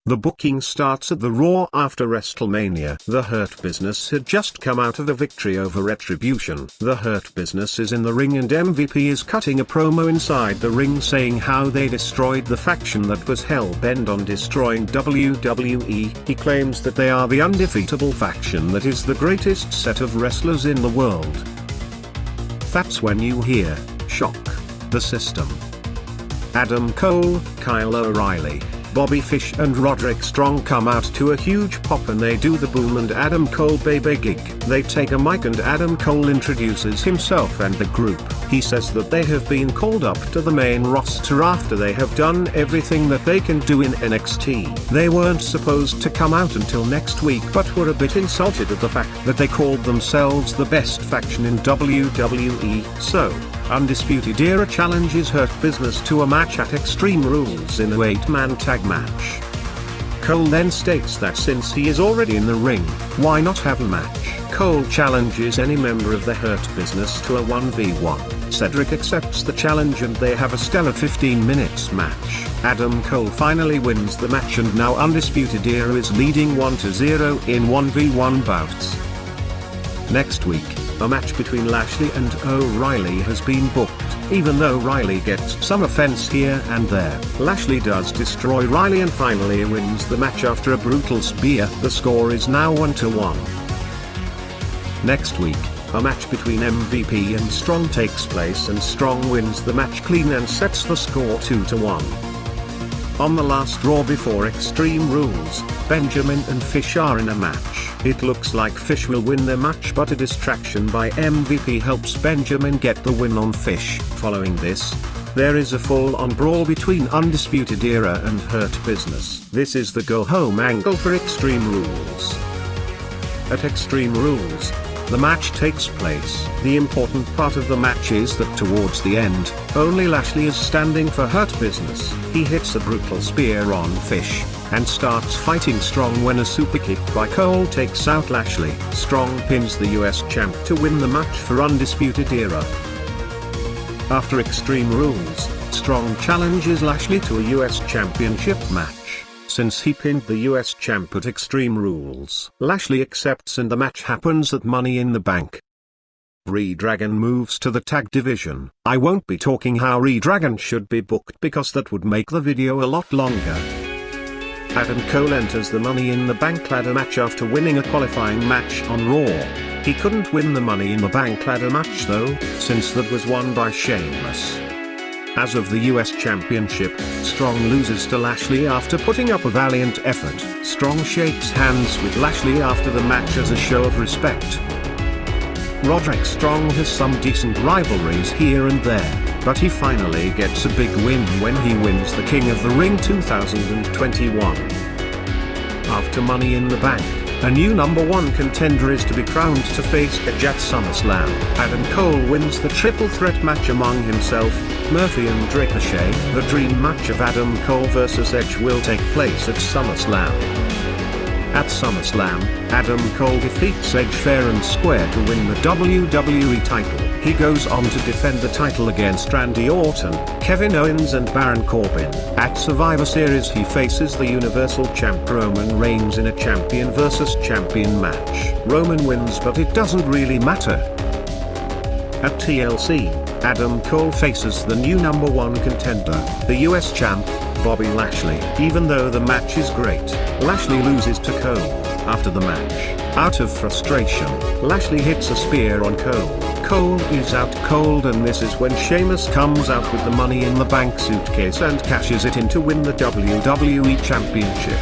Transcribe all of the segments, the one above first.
The booking starts at the Raw after WrestleMania. The Hurt Business had just come out of a victory over Retribution. The Hurt Business is in the ring and MVP is cutting a promo inside the ring saying how they destroyed the faction that was hell-bent on destroying WWE. He claims that they are the undefeatable faction that is the greatest set of wrestlers in the world. That's when you hear, shock, the system. Adam Cole, Kyle O'Reilly, Bobby Fish and Roderick Strong come out to a huge pop and they do the Boom and Adam Cole baby gig. They take a mic and Adam Cole introduces himself and the group. He says that they have been called up to the main roster after they have done everything that they can do in NXT. They weren't supposed to come out until next week but were a bit insulted at the fact that they called themselves the best faction in WWE. So, Undisputed Era challenges Hurt Business to a match at Extreme Rules in a 8-man tag match. Cole then states that since he is already in the ring, why not have a match? Cole challenges any member of the Hurt Business to a 1v1. Cedric accepts the challenge and they have a stellar 15 minutes match. Adam Cole finally wins the match and now Undisputed Era is leading 1-0 in 1v1 bouts. Next week, a match between Lashley and O'Reilly has been booked. Even though Riley gets some offense here and there, Lashley does destroy Riley and finally wins the match after a brutal spear. The score is now 1-1. Next week, a match between MVP and Strong takes place and Strong wins the match clean and sets the score 2-1. On the last Raw before Extreme Rules, Benjamin and Fish are in a match. It looks like Fish will win the match but a distraction by MVP helps Benjamin get the win on Fish. Following this, there is a full-on brawl between Undisputed Era and Hurt Business. This is the go-home angle for Extreme Rules. At Extreme Rules, the match takes place. The important part of the match is that towards the end, only Lashley is standing for Hurt Business. He hits a brutal spear on Fish, and starts fighting Strong when a super kick by Cole takes out Lashley. Strong pins the US champ to win the match for Undisputed Era. After Extreme Rules, Strong challenges Lashley to a US Championship match. Since he pinned the US champ at Extreme Rules, Lashley accepts and the match happens at Money in the Bank. Redragon moves to the tag division. I won't be talking how Redragon should be booked because that would make the video a lot longer. Adam Cole enters the Money in the Bank ladder match after winning a qualifying match on Raw. He couldn't win the Money in the Bank ladder match though, since that was won by Sheamus. As of the US Championship, Strong loses to Lashley after putting up a valiant effort. Strong shakes hands with Lashley after the match as a show of respect. Roderick Strong has some decent rivalries here and there, but he finally gets a big win when he wins the King of the Ring 2021. After Money in the Bank, a new #1 contender is to be crowned to face Edge at SummerSlam. Adam Cole wins the triple threat match among himself, Murphy and Ricochet. The dream match of Adam Cole vs Edge will take place at SummerSlam. At SummerSlam, Adam Cole defeats Edge fair and square to win the WWE title. He goes on to defend the title against Randy Orton, Kevin Owens and Baron Corbin. At Survivor Series he faces the Universal Champ Roman Reigns in a champion vs champion match. Roman wins but it doesn't really matter. At TLC, Adam Cole faces the new #1 contender, the US champ, Bobby Lashley. Even though the match is great, Lashley loses to Cole. After the match, out of frustration, Lashley hits a spear on Cole. Cole is out cold and this is when Sheamus comes out with the Money in the Bank suitcase and cashes it in to win the WWE Championship.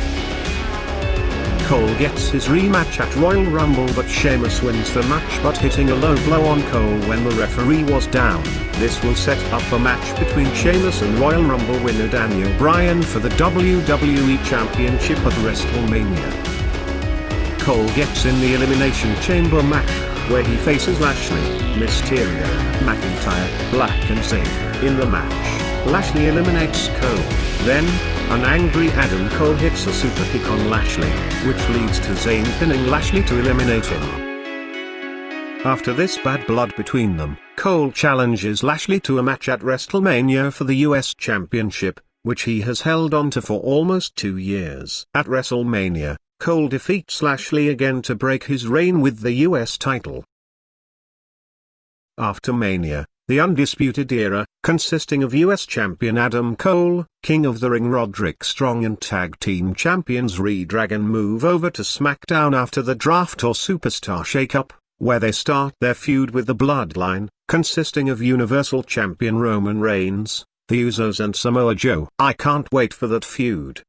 Cole gets his rematch at Royal Rumble but Sheamus wins the match but hitting a low blow on Cole when the referee was down. This will set up a match between Sheamus and Royal Rumble winner Daniel Bryan for the WWE Championship at WrestleMania. Cole gets in the Elimination Chamber match, where he faces Lashley, Mysterio, McIntyre, Black and Zayn. In the match, Lashley eliminates Cole. Then, an angry Adam Cole hits a super kick on Lashley, which leads to Zayn pinning Lashley to eliminate him. After this bad blood between them, Cole challenges Lashley to a match at WrestleMania for the US Championship, which he has held onto for almost 2 years. At WrestleMania, Cole defeats Lashley again to break his reign with the US title. After Mania, the Undisputed Era, consisting of US Champion Adam Cole, King of the Ring Roderick Strong and Tag Team Champions Redragon, move over to SmackDown after the Draft or Superstar Shakeup, where they start their feud with the Bloodline, consisting of Universal Champion Roman Reigns, the Usos and Samoa Joe. I can't wait for that feud.